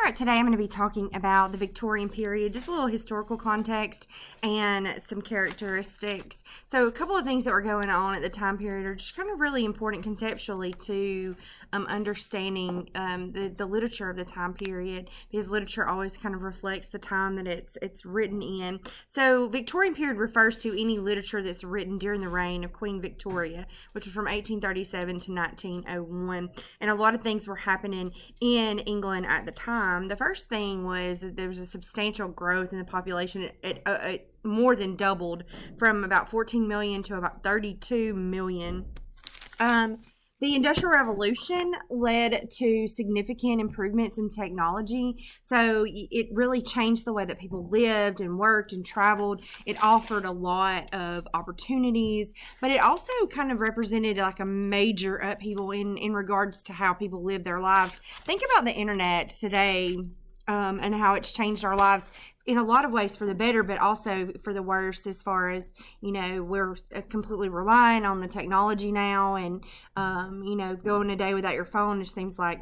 All right, today I'm going to be talking about the Victorian period, just a little historical context and some characteristics. So a couple of things that were going on at the time period are just kind of really important conceptually to understanding the literature of the time period, because literature always kind of reflects the time that it's written in. So Victorian period refers to any literature that's written during the reign of Queen Victoria, which was from 1837 to 1901. And a lot of things were happening in England at the time. The first thing was that there was a substantial growth in the population. It more than doubled from about 14 million to about 32 million. The Industrial Revolution led to significant improvements in technology. So it really changed the way that people lived and worked and traveled. It offered a lot of opportunities, but it also kind of represented like a major upheaval in regards to how people live their lives. Think about the internet today. And how it's changed our lives in a lot of ways for the better, but also for the worse, as far as, we're completely relying on the technology now, and, going a day without your phone just seems like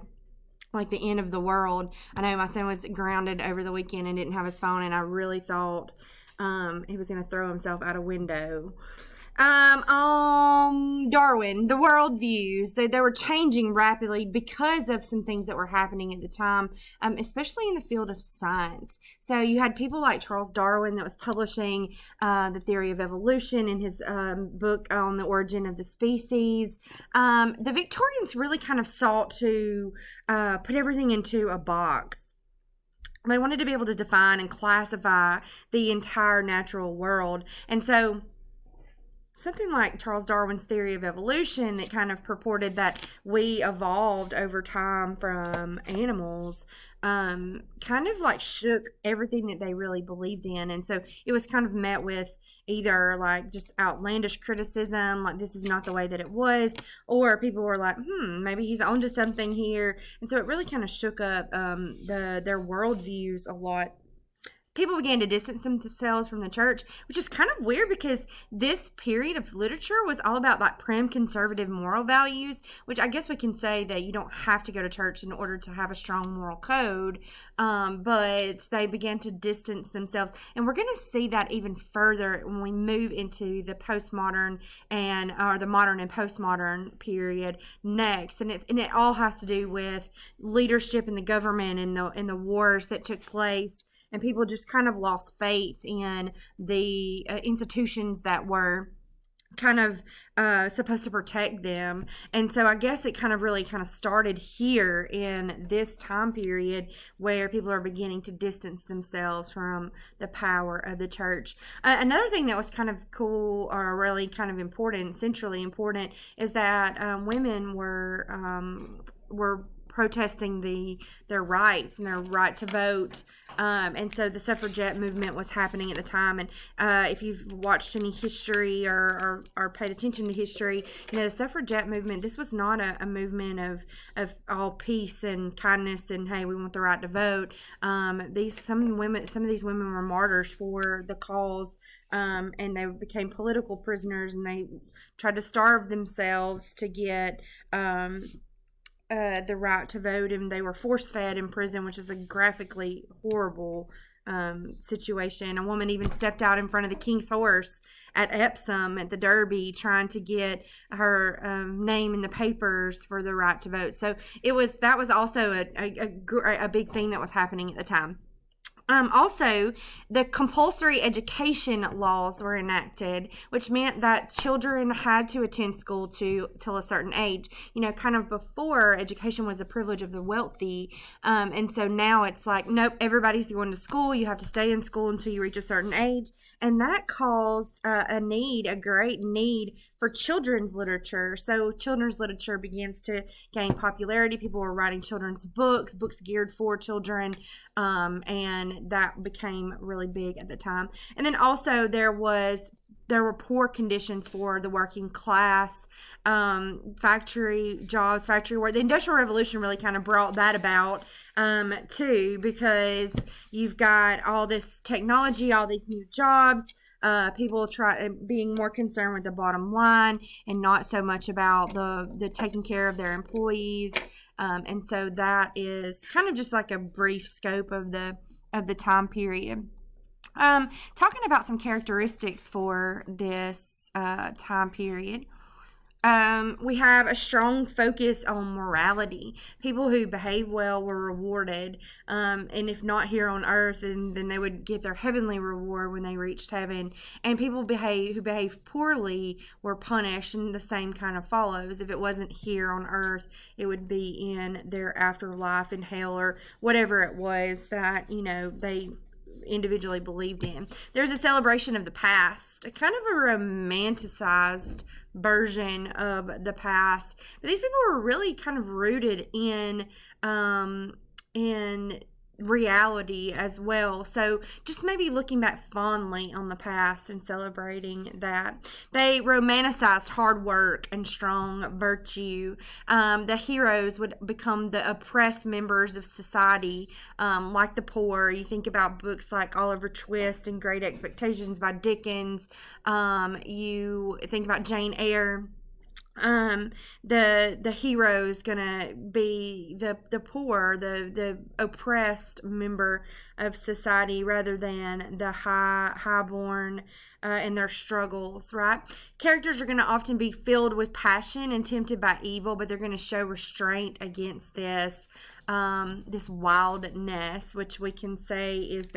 the end of the world. I know my son was grounded over the weekend and didn't have his phone, and I really thought he was going to throw himself out a window. Darwin, the worldviews, they were changing rapidly because of some things that were happening at the time, especially in the field of science. So you had people like Charles Darwin that was publishing the theory of evolution in his book on the origin of the species. The Victorians really kind of sought to put everything into a box. They wanted to be able to define and classify the entire natural world. And so something like Charles Darwin's theory of evolution that kind of purported that we evolved over time from animals kind of like shook everything that they really believed in. And so it was kind of met with either like just outlandish criticism, like this is not the way that it was, or people were like, maybe he's onto something here. And so it really kind of shook up their worldviews a lot. People began to distance themselves from the church, which is kind of weird because this period of literature was all about like prim conservative moral values, which I guess we can say that you don't have to go to church in order to have a strong moral code, but they began to distance themselves. And we're going to see that even further when we move into the postmodern or the modern and postmodern period next. And it all has to do with leadership in the government and the wars that took place. And people just kind of lost faith in the institutions that were kind of supposed to protect them. And so I guess it kind of started here in this time period where people are beginning to distance themselves from the power of the church. Another thing that was kind of cool, or really kind of important, centrally important, is that women were protesting their rights and their right to vote. And so the suffragette movement was happening at the time. And if you've watched any history or paid attention to history, the suffragette movement, this was not a movement of all peace and kindness and, hey, we want the right to vote. Some of these women were martyrs for the cause. And they became political prisoners, and they tried to starve themselves to get the right to vote, and they were force-fed in prison, which is a graphically horrible situation. A woman even stepped out in front of the King's Horse at Epsom at the Derby trying to get her name in the papers for the right to vote. So that was also a big thing that was happening at the time. Also, the compulsory education laws were enacted, which meant that children had to attend school till a certain age. Kind of before, education was the privilege of the wealthy. And so now it's like, nope, everybody's going to school. You have to stay in school until you reach a certain age. And that caused a great need for children's literature. So children's literature begins to gain popularity. People were writing children's books geared for children, and that became really big at the time. And then also there were poor conditions for the working class, factory jobs, factory work. The Industrial Revolution really kind of brought that about too, because you've got all this technology, all these new jobs. People being more concerned with the bottom line and not so much about the taking care of their employees. And so that is kind of just like a brief scope of the time period. Talking about some characteristics for this time period. We have a strong focus on morality. People who behave well were rewarded, and if not here on earth, then they would get their heavenly reward when they reached heaven. And people who behave poorly were punished, and the same kind of follows. If it wasn't here on earth, it would be in their afterlife in hell or whatever it was that they individually believed in. There's a celebration of the past, kind of a romanticized version of the past. But these people were really kind of rooted in reality as well. So just maybe looking back fondly on the past and celebrating that. They romanticized hard work and strong virtue. The heroes would become the oppressed members of society, like the poor. You think about books like Oliver Twist and Great Expectations by Dickens. You think about Jane Eyre. The hero is gonna be the poor, the oppressed member of society, rather than the highborn and their struggles, right? Characters are going to often be filled with passion and tempted by evil, but they're going to show restraint against this wildness, which we can say is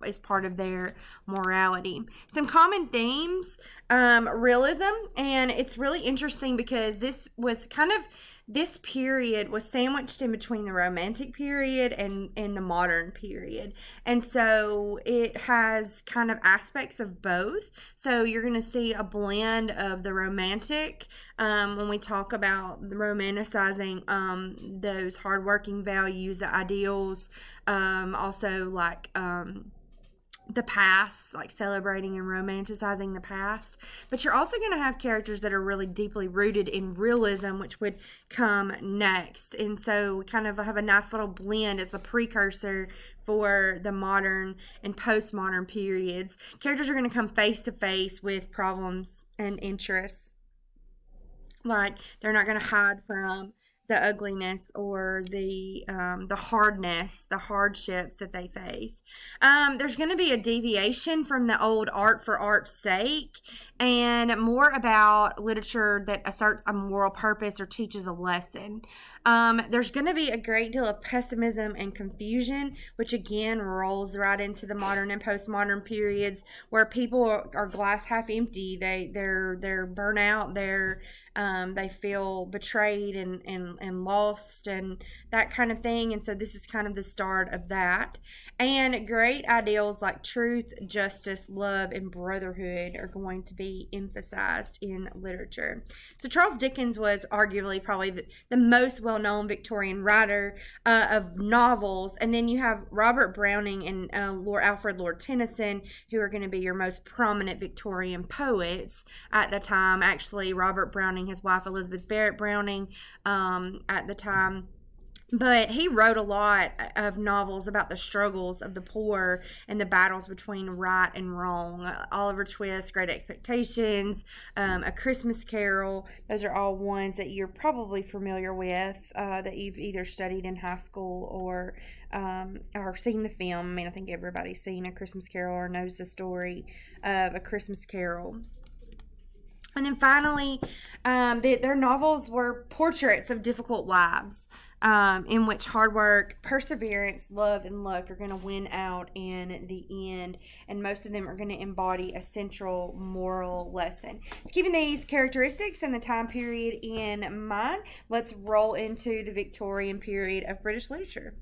is part of their morality. Some common themes, realism, and it's really interesting because this period was sandwiched in between the Romantic period and the modern period. And so it has kind of aspects of both. So you're going to see a blend of the Romantic when we talk about romanticizing those hardworking values, the ideals, also like the past, like celebrating and romanticizing the past. But you're also going to have characters that are really deeply rooted in realism, which would come next. And so we kind of have a nice little blend as the precursor for the modern and postmodern periods. Characters are going to come face to face with problems and interests. Like, they're not going to hide from the ugliness or the hardness, the hardships that they face. There's going to be a deviation from the old art for art's sake, and more about literature that asserts a moral purpose or teaches a lesson. There's going to be a great deal of pessimism and confusion, which again rolls right into the modern and postmodern periods, where people are glass half empty. They're burnt out. They feel betrayed and lost and that kind of thing. And so this is kind of the start of that. And great ideals like truth, justice, love, and brotherhood are going to be emphasized in literature. So Charles Dickens was arguably probably the most well-known Victorian writer of novels. And then you have Robert Browning and Alfred Lord Tennyson, who are going to be your most prominent Victorian poets at the time. Actually, Robert Browning, his wife Elizabeth Barrett Browning, at the time. But he wrote a lot of novels about the struggles of the poor and the battles between right and wrong. Oliver Twist, Great Expectations, A Christmas Carol. Those are all ones that you're probably familiar with, that you've either studied in high school or seen the film. I mean, I think everybody's seen A Christmas Carol or knows the story of A Christmas Carol. And then finally, their novels were portraits of difficult lives, in which hard work, perseverance, love, and luck are going to win out in the end. And most of them are going to embody a central moral lesson. So keeping these characteristics and the time period in mind, let's roll into the Victorian period of British literature.